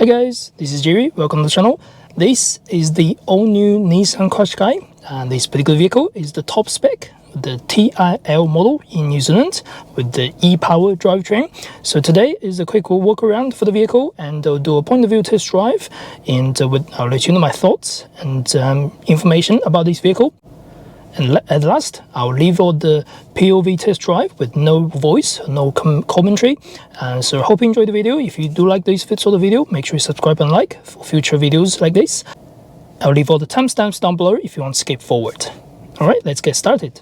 Hi guys, this is Jerry. Welcome to the channel. This is the all-new Nissan QASHQAI, and this particular vehicle is the top spec, the TIL model in New Zealand with the e-power drivetrain. So today is a quick walk around for the vehicle, and I'll do a point of view test drive, and I'll let you know my thoughts and information about this vehicle. And at last, I'll leave all the POV test drive with no voice, no commentary. So I hope you enjoyed the video. If you do like this sort of video, make sure you subscribe and like for future videos like this. I'll leave all the timestamps down below if you want to skip forward. Alright, let's get started.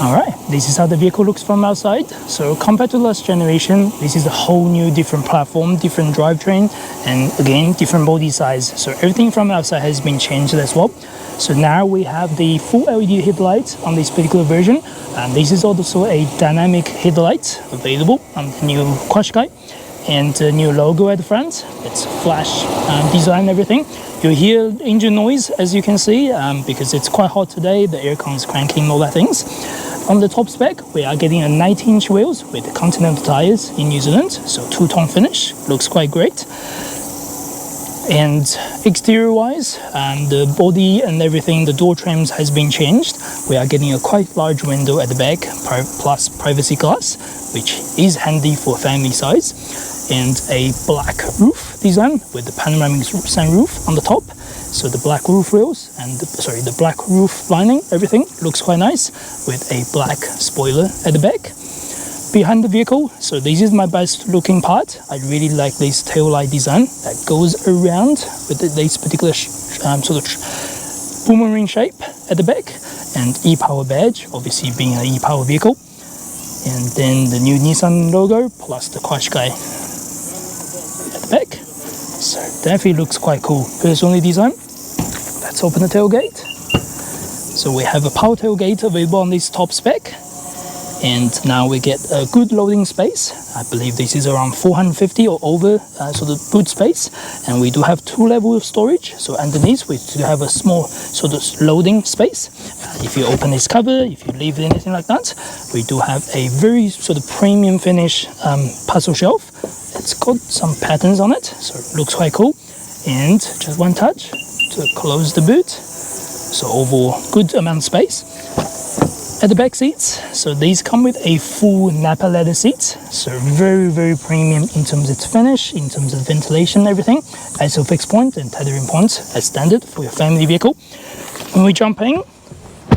Alright, this is how the vehicle looks from outside. So compared to last generation, this is a whole new different platform, different drivetrain, and again, different body size. So everything from outside has been changed as well. So now we have the full LED headlights on this particular version, and this is also a dynamic headlight available on the new QASHQAI, and the new logo at the front. It's flash design, everything. You hear engine noise, as you can see, because it's quite hot today. The aircon is cranking, all that things. On the top spec, we are getting a 19-inch wheels with Continental tires in New Zealand, so two-tone finish, looks quite great. And exterior wise, the body and everything, the door trims has been changed. We are getting a quite large window at the back plus privacy glass, which is handy for family size, and a black roof design with the panoramic sunroof on the top. So the black roof rails and the black roof lining, everything looks quite nice with a black spoiler at the back. Behind the vehicle, so this is my best looking part. I really like this tail light design that goes around with this particular sort of boomerang shape at the back, and e-power badge, obviously being an e-power vehicle, and then the new Nissan logo plus the QASHQAI at the back. So definitely looks quite cool. Personally design. Let's open the tailgate. So we have a power tailgate available on this top spec. And now we get a good loading space. I believe this is around 450 or over, so the boot space. And we do have two levels of storage. So underneath we do have a small sort of loading space. If you open this cover, if you leave anything like that, we do have a very sort of premium finish puzzle shelf. It's got some patterns on it, so it looks quite cool. And just one touch to close the boot. So overall, good amount of space. At the back seats, so these come with a full Napa leather seat, so very premium in terms of its finish, in terms of ventilation, everything. ISO fixed point and tethering points as standard for your family vehicle. When we jump in,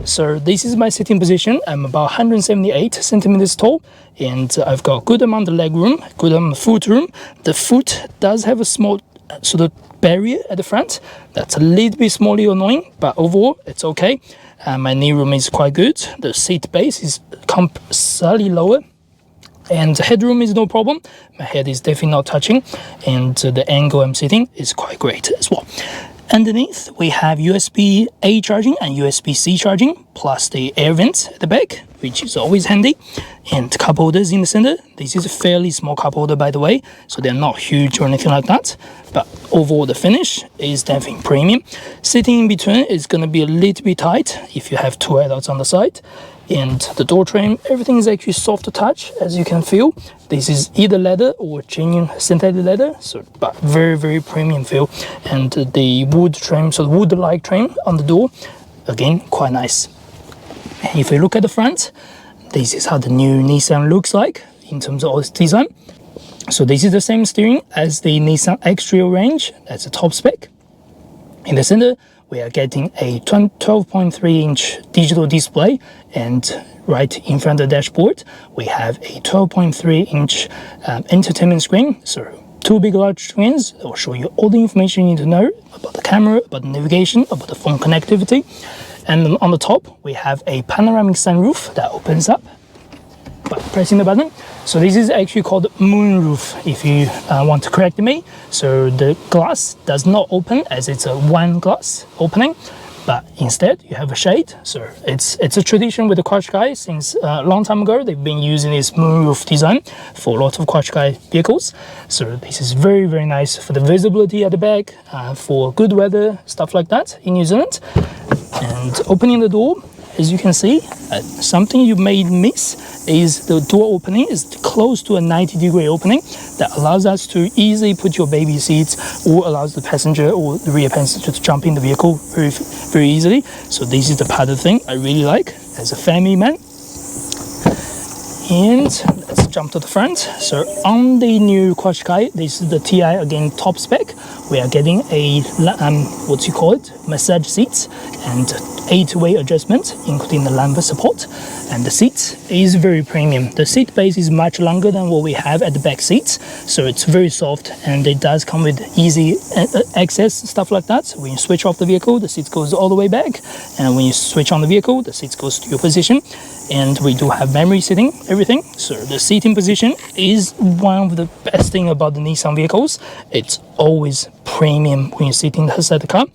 so this is my sitting position. I'm about 178 centimeters tall, and I've got good amount of leg room, good amount of foot room. The foot does have a small sort of barrier at the front. That's a little bit smally annoying, but overall it's okay. My knee room is quite good. The seat base is slightly lower, and the headroom is no problem. My head is definitely not touching, and the angle I'm sitting is quite great as well. Underneath we have USB-A charging and USB-C charging, plus the air vents at the back, which is always handy, and cup holders in the center. This is a fairly small cup holder, by the way, so they're not huge or anything like that, but overall the finish is definitely premium. Sitting in between is going to be a little bit tight if you have two adults on the side. And the door trim, everything is actually soft to touch, as you can feel. This is either leather or genuine synthetic leather, so but very premium feel. And the wood trim, so the wood-like trim on the door, again quite nice. If you look at the front, this is how the new Nissan looks like in terms of its design. So this is the same steering as the Nissan X-Trail range. That's the top spec. In the center, we are getting a 12.3-inch digital display, and right in front of the dashboard, we have a 12.3-inch entertainment screen. So two big large screens that will show you all the information you need to know about the camera, about the navigation, about the phone connectivity. And on the top, we have a panoramic sunroof that opens up by pressing the button. So this is actually called moonroof, if you want to correct me. So the glass does not open as it's a one glass opening, but instead you have a shade. So it's a tradition with the QASHQAI since a long time ago. They've been using this moonroof design for a lot of QASHQAI vehicles. So this is very nice for the visibility at the back, for good weather, stuff like that in New Zealand. And opening the door, as you can see, something you may miss is the door opening is close to a 90-degree opening that allows us to easily put your baby seats, or allows the passenger or the rear passenger to jump in the vehicle very easily. So this is the part of the thing I really like as a family man. And let's jump to the front. So on the new QASHQAI, this is the TI, again, top spec. We are getting a massage seats and 8-way adjustment, including the lumbar support. And the seat is very premium. The seat base is much longer than what we have at the back seats, so it's very soft, and it does come with easy access, stuff like that. So when you switch off the vehicle, the seat goes all the way back, and when you switch on the vehicle, the seat goes to your position. And we do have memory seating, everything. So the seating position is one of the best thing about the Nissan vehicles. It's always premium when you're sitting inside the car.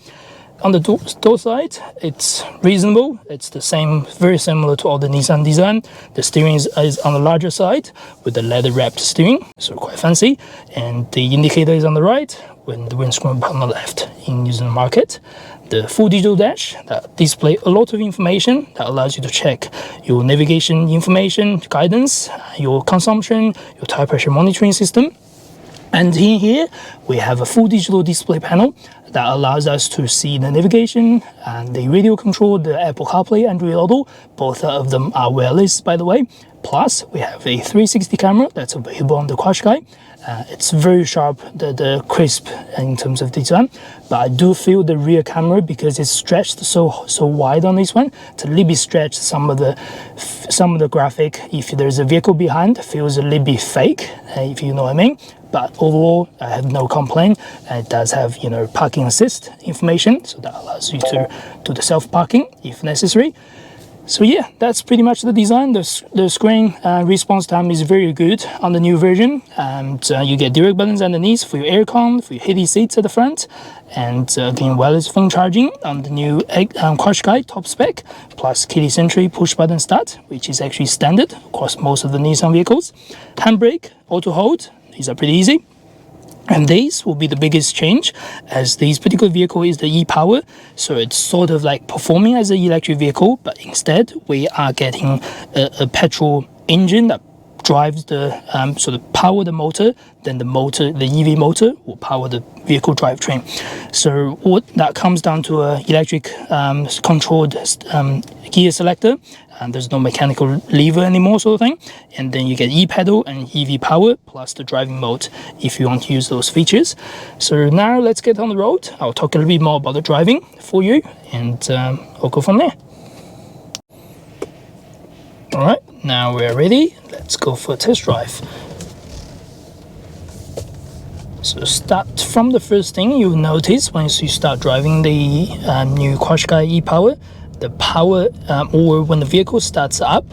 On the door side, it's reasonable. It's the same, very similar to all the Nissan design. The steering is on the larger side with the leather wrapped steering, so quite fancy. And the indicator is on the right, when the windscreen on the left in New Zealand market. The full digital dash that display a lot of information that allows you to check your navigation information, guidance, your consumption, your tire pressure monitoring system. And in here, we have a full digital display panel that allows us to see the navigation and the radio control, the Apple CarPlay, Android Auto. Both of them are wireless, by the way. Plus, we have a 360 camera that's available on the QASHQAI. It's very sharp, the crisp in terms of design, but I do feel the rear camera, because it's stretched so wide on this one, to a little bit stretch some of the graphic. If there's a vehicle behind, feels a little bit fake, if you know what I mean. But overall, I have no complaint. It does have, you know, parking assist information, so that allows you to do the self-parking if necessary. So yeah, that's pretty much the design. The screen response time is very good on the new version, and you get direct buttons underneath for your aircon, for your heated seats at the front, and again, wireless phone charging on the new QASHQAI top spec, plus keyless entry push button start, which is actually standard across most of the Nissan vehicles. Handbrake, auto hold, these are pretty easy. And this will be the biggest change, as this particular vehicle is the e-power, so it's sort of like performing as an electric vehicle, but instead we are getting a petrol engine that drives the sort of power the motor, then the EV motor will power the vehicle drivetrain. So what that comes down to a electric controlled gear selector, and there's no mechanical lever anymore, sort of thing. And then you get e-pedal and EV power plus the driving mode if you want to use those features. So now let's get on the road. I'll talk a little bit more about the driving for you, and I'll go from there. All right, now we're ready. Let's go for a test drive. So start from the first thing you'll notice once you start driving the new QASHQAI e-power. The power, or when the vehicle starts up,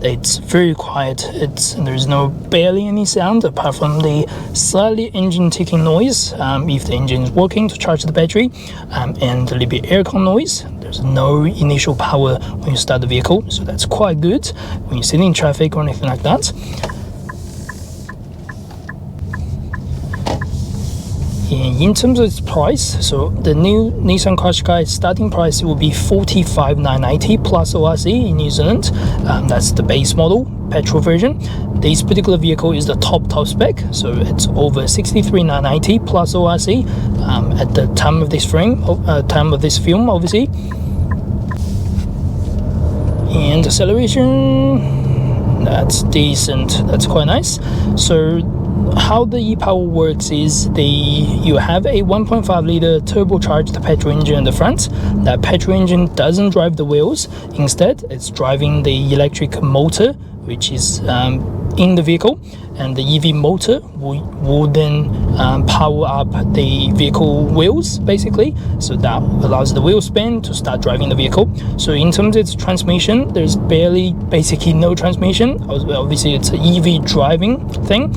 it's very quiet. There's barely any sound apart from the slightly engine ticking noise if the engine is working to charge the battery, and a little bit aircon noise. There's no initial power when you start the vehicle, so that's quite good when you're sitting in traffic or anything like that. In terms of its price, so the new Nissan QASHQAI starting price will be $45,990 plus ORC in New Zealand. That's the base model, petrol version. This particular vehicle is the top spec, so it's over $63,990 plus ORC at the time of this film, obviously. And acceleration, that's decent. That's quite nice. So how the e-power works is you have a 1.5 liter turbocharged petrol engine in the front. That petrol engine doesn't drive the wheels. Instead, it's driving the electric motor, which is in the vehicle, and the EV motor will then power up the vehicle wheels, basically. So that allows the wheel spin to start driving the vehicle. So in terms of its transmission, there's basically no transmission. Obviously, it's an EV driving thing.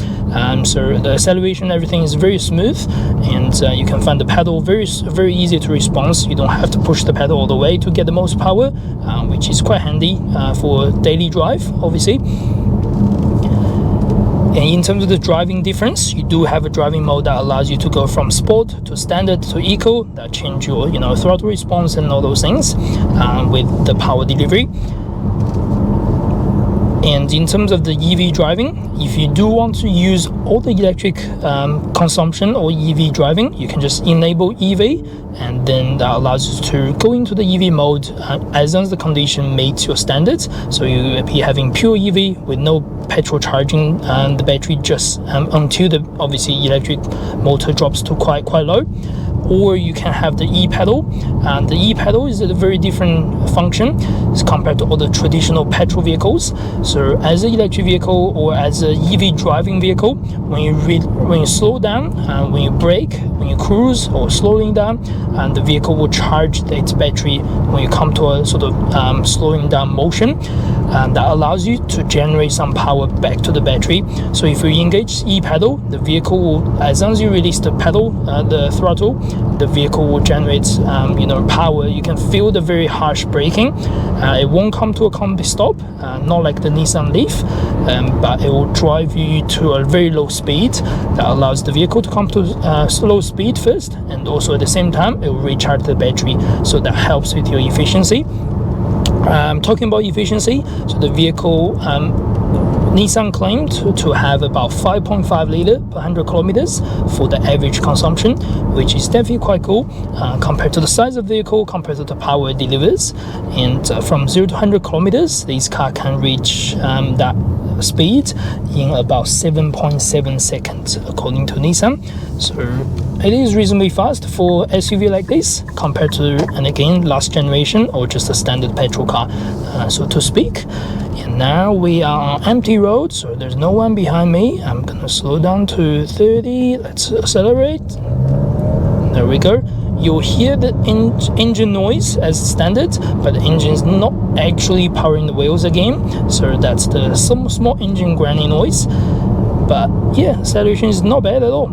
So the acceleration, everything is very smooth, and you can find the pedal very easy to respond. You don't have to push the pedal all the way to get the most power, which is quite handy for daily drive, obviously. And in terms of the driving difference, you do have a driving mode that allows you to go from sport to standard to eco, that change your throttle response and all those things with the power delivery. And in terms of the EV driving, if you do want to use all the electric consumption or EV driving, you can just enable EV, and then that allows you to go into the EV mode as long as the condition meets your standards. So you'll be having pure EV with no petrol charging the battery just until the obviously electric motor drops to quite low. Or you can have the e-pedal, and the e-pedal is a very different function as compared to other traditional petrol vehicles. So as an electric vehicle or as an EV driving vehicle, when you slow down, when you brake, when you cruise or slowing down, and the vehicle will charge its battery when you come to a sort of slowing down motion. That allows you to generate some power back to the battery. So if you engage e-pedal, the vehicle will, as long as you release the pedal, the throttle, the vehicle will generate power. You can feel the very harsh braking. It won't come to a complete stop, not like the Nissan Leaf, but it will drive you to a very low speed that allows the vehicle to come to slow speed first, and also at the same time it will recharge the battery, so that helps with your efficiency. Talking about efficiency, so the vehicle Nissan claimed to have about 5.5 litre per 100 kilometers for the average consumption, which is definitely quite cool compared to the size of the vehicle, compared to the power it delivers. And from 0 to 100 kilometers, this car can reach that speed in about 7.7 seconds according to Nissan. So it is reasonably fast for SUV like this compared to, and again, last generation or just a standard petrol car, so to speak. And now we are on empty road, so there's no one behind me. I'm gonna slow down to 30. Let's accelerate. There we go. You'll hear the engine noise as standard, but the engine is not actually powering the wheels again, so that's the some small engine grinding noise. But yeah, acceleration is not bad at all.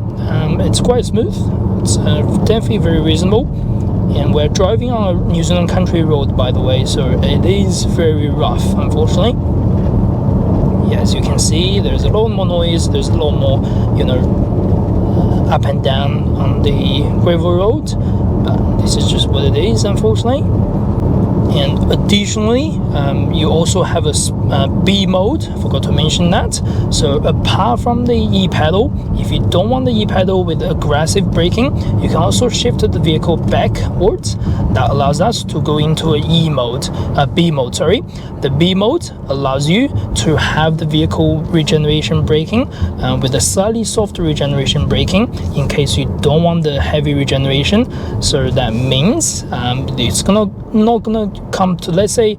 It's quite smooth. It's definitely very reasonable. And we're driving on a New Zealand country road, by the way, so it is very rough, unfortunately. Yeah, as you can see, there's a lot more noise, there's a lot more, up and down on the gravel road, but this is just what it is, unfortunately. And additionally, you also have a B mode, forgot to mention that. So apart from the e-pedal, if you don't want the e-pedal with aggressive braking, you can also shift the vehicle backwards. That allows us to go into a B mode, sorry. The B mode allows you to have the vehicle regeneration braking with a slightly softer regeneration braking in case you don't want the heavy regeneration. So that means it's not gonna come to, let's say,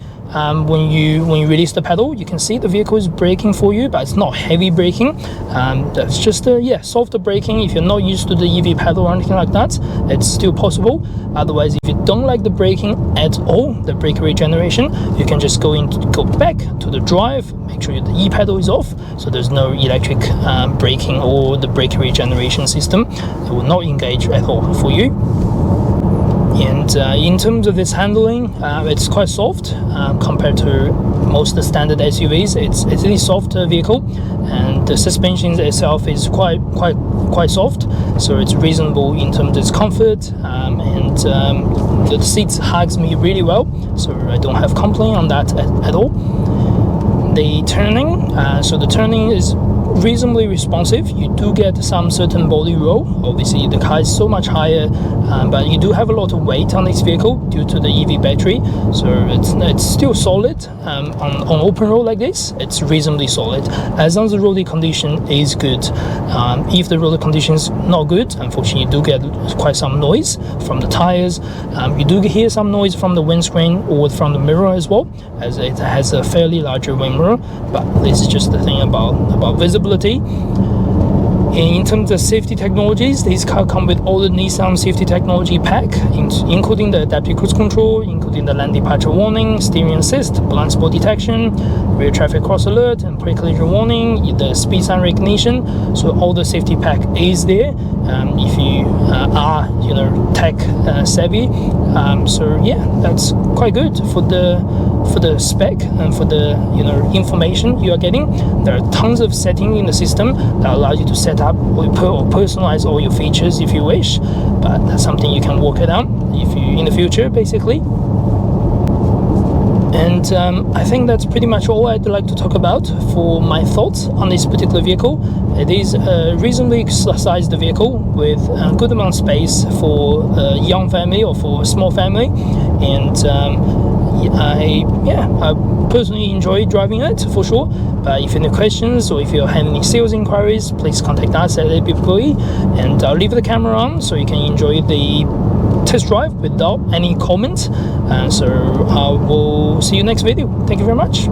when you release the pedal, you can see the vehicle is braking for you, but it's not heavy braking. That's just softer braking. If you're not used to the EV pedal or anything like that, it's still possible. Otherwise, if you don't like the braking at all, the brake regeneration, you can just go back to the drive, make sure the e-pedal is off, so there's no electric braking or the brake regeneration system. It will not engage at all for you. And in terms of its handling, it's quite soft compared to most of the standard SUVs. It's a really soft vehicle, and the suspension itself is quite soft, so it's reasonable in terms of its comfort. And the seats hugs me really well, so I don't have complaint on that at all. The turning, so the turning is reasonably responsive. You do get some certain body roll. Obviously the car is so much higher, but you do have a lot of weight on this vehicle due to the EV battery, so it's still solid. On open road like this, it's reasonably solid as long as the road condition is good. If the road condition is not good, unfortunately you do get quite some noise from the tires. You do hear some noise from the windscreen or from the mirror as well, as it has a fairly larger wind mirror, but this is just the thing about visibility. In terms of safety technologies, these cars come with all the Nissan safety technology pack, including the adaptive cruise control, including the lane departure warning, steering assist, blind spot detection, rear traffic cross alert and pre-collision warning, the speed sign recognition. So all the safety pack is there if you are tech savvy. So yeah, that's quite good for the spec and for the information you are getting. There are tons of settings in the system that allow you to set up or personalize all your features if you wish, but that's something you can work it out if you in the future, basically. And I think that's pretty much all I'd like to talk about for my thoughts on this particular vehicle. It is a reasonably sized vehicle with a good amount of space for a young family or for a small family, and I personally enjoy driving it for sure. But if you have any questions or if you have any sales inquiries, please contact us at ABPOE, and I'll leave the camera on so you can enjoy the test drive without any comments. And so I will see you next video. Thank you very much.